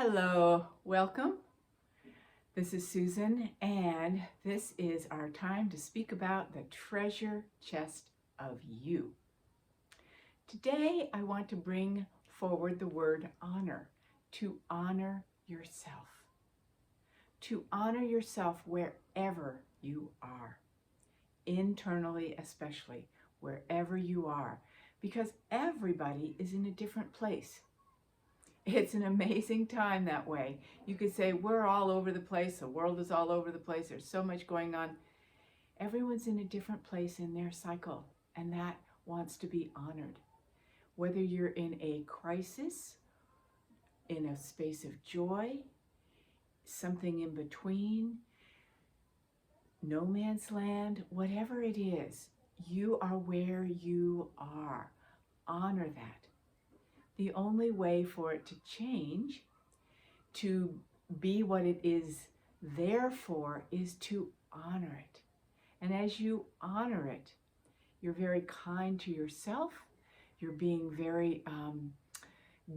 Hello, welcome. This is Susan, and this is our time to speak about the treasure chest of you. Today, I want to bring forward the word honor, to honor yourself. To honor yourself wherever you are, internally especially, wherever you are, because everybody is in a different place. It's an amazing time that way. You could say we're all over the place, the world is all over the place, there's so much going on. Everyone's in a different place in their cycle, and that wants to be honored. Whether you're in a crisis, in a space of joy, something in between, no man's land, whatever it is, you are where you are. Honor that. The only way for it to change, to be what it is there for, is to honor it. And as you honor it, you're very kind to yourself. You're being very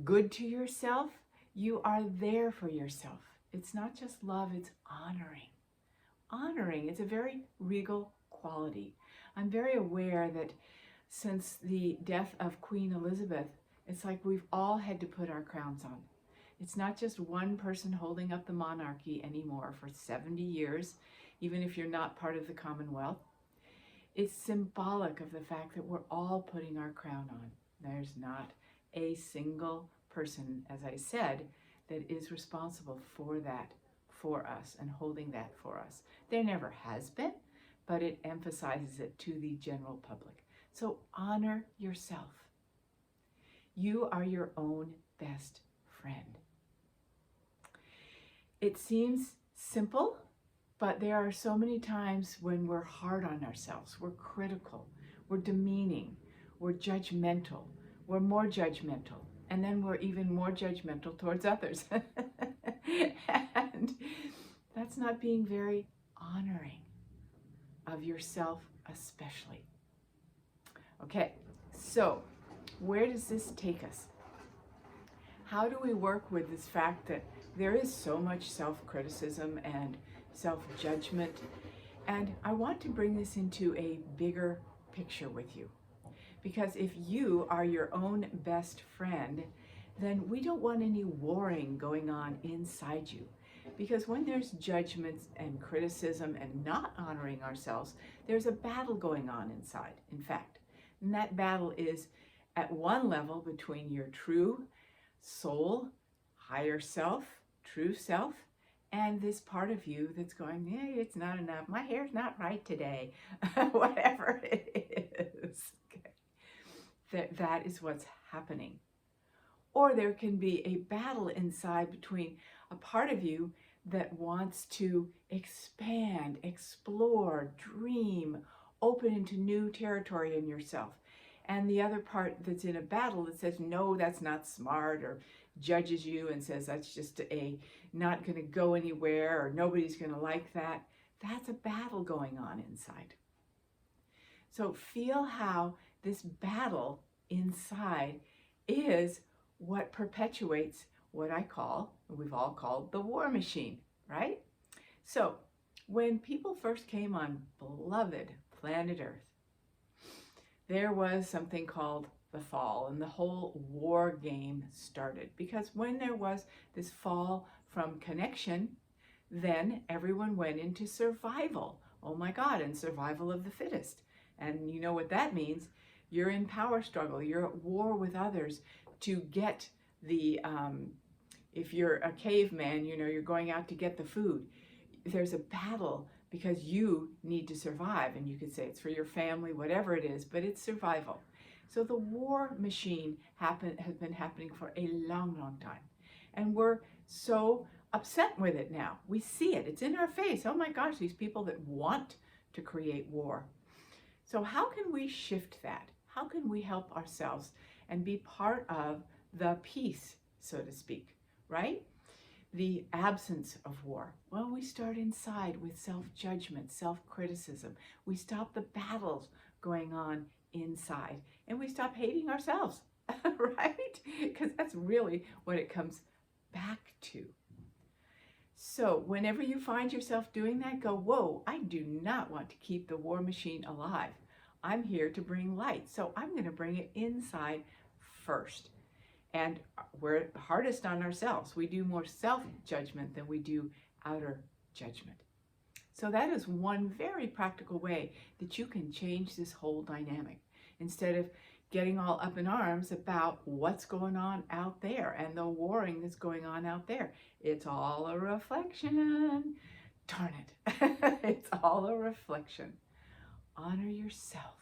good to yourself. You are there for yourself. It's not just love, it's honoring. Honoring, it's a very regal quality. I'm very aware that since the death of Queen Elizabeth, it's like we've all had to put our crowns on. It's not just one person holding up the monarchy anymore for 70 years, even if you're not part of the Commonwealth. It's symbolic of the fact that we're all putting our crown on. There's not a single person, as I said, that is responsible for that for us and holding that for us. There never has been, but it emphasizes it to the general public. So honor yourself. You are your own best friend. It seems simple, but there are so many times when we're hard on ourselves, we're critical, we're demeaning, we're judgmental, we're more judgmental, and then we're even more judgmental towards others. And that's not being very honoring of yourself especially. Okay, so where does this take us? How do we work with this fact that there is so much self-criticism and self-judgment? And I want to bring this into a bigger picture with you. Because if you are your own best friend, then we don't want any warring going on inside you. Because when there's judgments and criticism and not honoring ourselves, there's a battle going on inside, in fact. And that battle is at one level between your true soul, higher self, true self, and this part of you that's going, yeah, it's not enough, my hair's not right today, whatever it is. Okay. That is what's happening. Or there can be a battle inside between a part of you that wants to expand, explore, dream, open into new territory in yourself. And the other part that's in a battle that says, no, that's not smart, or judges you and says that's just not going to go anywhere, or nobody's going to like that. That's a battle going on inside. So feel how this battle inside is what perpetuates what I call, we've all called, the war machine, right? So when people first came on beloved planet Earth, there was something called the fall, and the whole war game started. Because when there was this fall from connection, then everyone went into survival. Oh my God, and survival of the fittest. And you know what that means. You're in power struggle. You're at war with others to get the, if you're a caveman, you know, you're going out to get the food. There's a battle because you need to survive. And you could say it's for your family, whatever it is, but it's survival. So the war machine has been happening for a long, long time. And we're so upset with it now. We see it. It's in our face. Oh my gosh, these people that want to create war. So how can we shift that? How can we help ourselves and be part of the peace, so to speak, right? The absence of war. Well, we start inside with self-judgment, self-criticism. We stop the battles going on inside, and we stop hating ourselves, right? Because that's really what it comes back to. So whenever you find yourself doing that, go, whoa, I do not want to keep the war machine alive. I'm here to bring light, so I'm going to bring it inside first. And we're hardest on ourselves. We do more self-judgment than we do outer judgment. So that is one very practical way that you can change this whole dynamic. Instead of getting all up in arms about what's going on out there and the warring that's going on out there. It's all a reflection. Darn it. It's all a reflection. Honor yourself.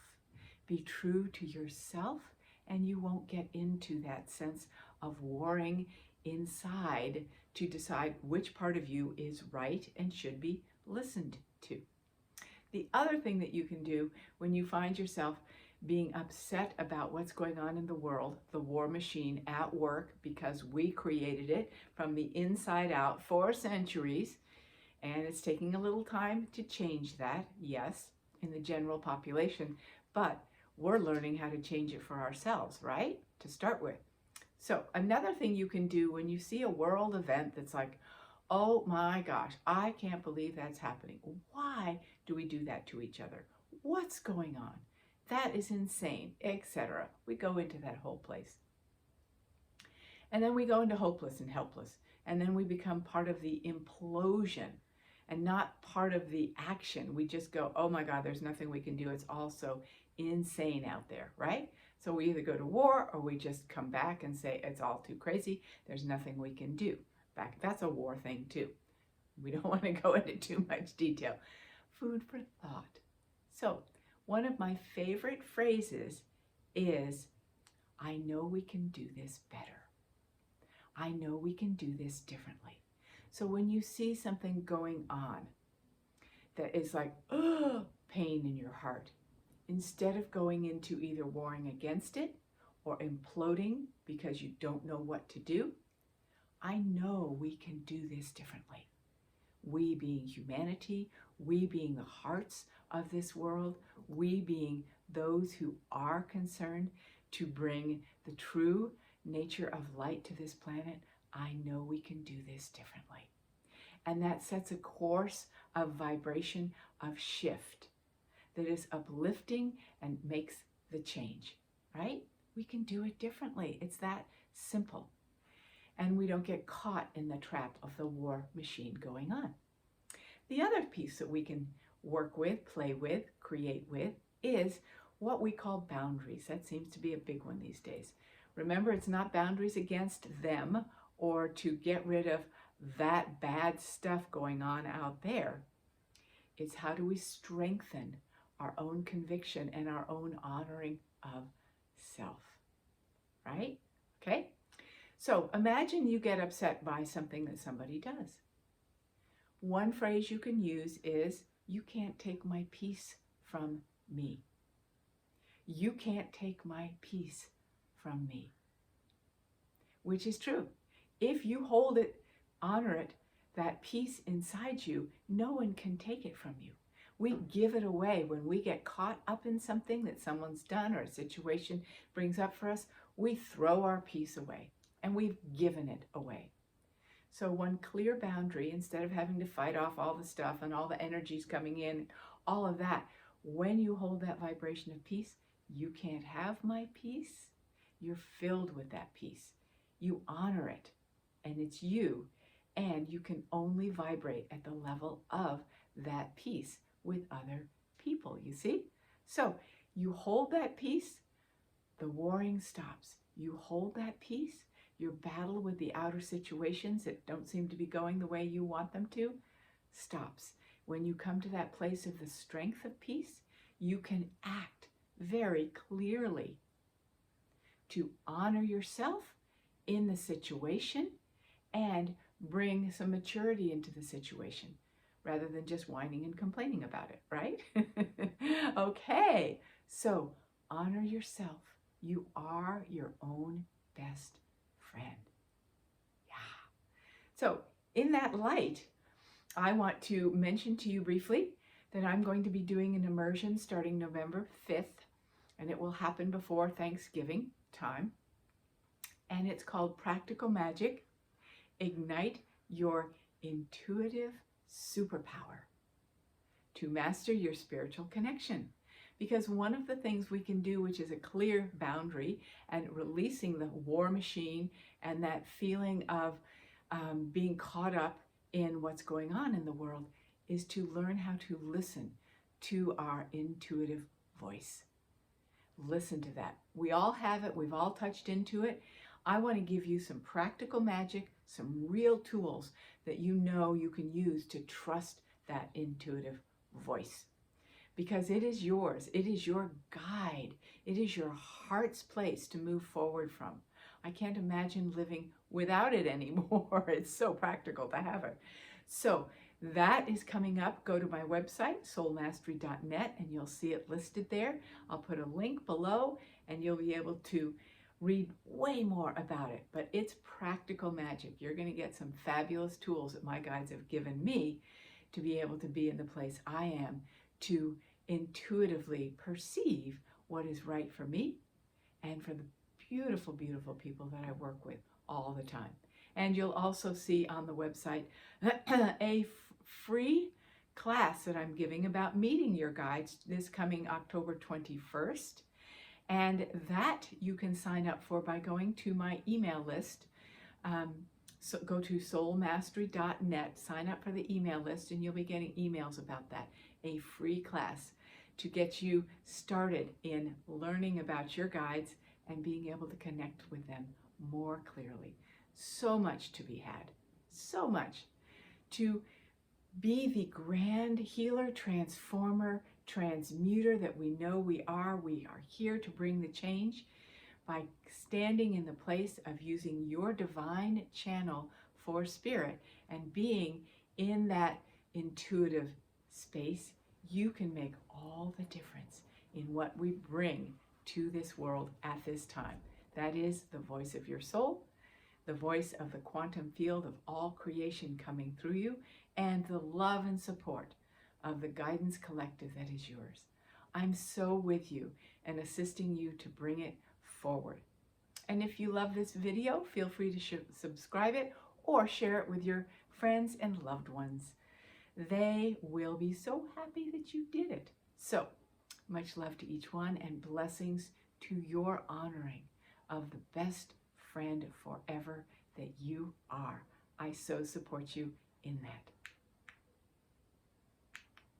Be true to yourself, and you won't get into that sense of warring inside to decide which part of you is right and should be listened to. The other thing that you can do when you find yourself being upset about what's going on in the world, the war machine at work, because we created it from the inside out for centuries, and it's taking a little time to change that, yes, in the general population, but we're learning how to change it for ourselves, right? To start with. So another thing you can do when you see a world event that's like, oh my gosh, I can't believe that's happening. Why do we do that to each other? What's going on? That is insane, etc. We go into that whole place. And then we go into hopeless and helpless. And then we become part of the implosion and not part of the action. We just go, oh my God, there's nothing we can do. It's all so insane out there, right? So we either go to war or we just come back and say, it's all too crazy. There's nothing we can do. That's a war thing too. We don't want to go into too much detail. Food for thought. So one of my favorite phrases is, I know we can do this better. I know we can do this differently. So when you see something going on that is like, oh, pain in your heart, instead of going into either warring against it or imploding because you don't know what to do, I know we can do this differently. We being humanity, we being the hearts of this world, we being those who are concerned to bring the true nature of light to this planet, I know we can do this differently. And that sets a course of vibration, of shift, that is uplifting and makes the change, right? We can do it differently. It's that simple. And we don't get caught in the trap of the war machine going on. The other piece that we can work with, play with, create with is what we call boundaries. That seems to be a big one these days. Remember, it's not boundaries against them or to get rid of that bad stuff going on out there. It's how do we strengthen our own conviction and our own honoring of self, right? Okay? So imagine you get upset by something that somebody does. One phrase you can use is, you can't take my peace from me. You can't take my peace from me. Which is true. If you hold it, honor it, that peace inside you, no one can take it from you. We give it away when we get caught up in something that someone's done or a situation brings up for us. We throw our peace away and we've given it away. So one clear boundary, instead of having to fight off all the stuff and all the energies coming in, all of that, when you hold that vibration of peace, you can't have my peace. You're filled with that peace. You honor it, and it's you, and you can only vibrate at the level of that peace with other people, you see? So you hold that peace, the warring stops. You hold that peace, your battle with the outer situations that don't seem to be going the way you want them to stops. When you come to that place of the strength of peace, you can act very clearly to honor yourself in the situation and bring some maturity into the situation rather than just whining and complaining about it, right? Okay, so honor yourself. You are your own best friend. Yeah. So in that light, I want to mention to you briefly that I'm going to be doing an immersion starting November 5th, and it will happen before Thanksgiving time. And it's called Practical Magic ignite your intuitive superpower to master your spiritual connection. Because one of the things we can do, which is a clear boundary and releasing the war machine and that feeling of being caught up in what's going on in the world, is to learn how to listen to our intuitive voice. Listen to that. We all have it. We've all touched into it. I want to give you some practical magic, some real tools that you know you can use to trust that intuitive voice. Because it is yours. It is your guide. It is your heart's place to move forward from. I can't imagine living without it anymore. It's so practical to have it. So that is coming up. Go to my website, soulmastery.net, and you'll see it listed there. I'll put a link below, and you'll be able to read way more about it. But it's practical magic. You're going to get some fabulous tools that my guides have given me to be able to be in the place I am, to intuitively perceive what is right for me and for the beautiful, beautiful people that I work with all the time. And you'll also see on the website a free class that I'm giving about meeting your guides this coming October 21st. And that you can sign up for by going to my email list. So go to soulmastery.net, sign up for the email list, and you'll be getting emails about that. A free class to get you started in learning about your guides and being able to connect with them more clearly. So much to be had, so much to be the grand healer, transformer, transmuter that we know we are. We are here to bring the change by standing in the place of using your divine channel for spirit and being in that intuitive space. You can make all the difference in what we bring to this world at this time. That is the voice of your soul, the voice of the quantum field of all creation coming through you, and the love and support of the guidance collective that is yours. I'm so with you and assisting you to bring it forward. And if you love this video, feel free to subscribe it or share it with your friends and loved ones. They will be so happy that you did it. So much love to each one, and blessings to your honoring of the best friend forever that you are. I so support you in that.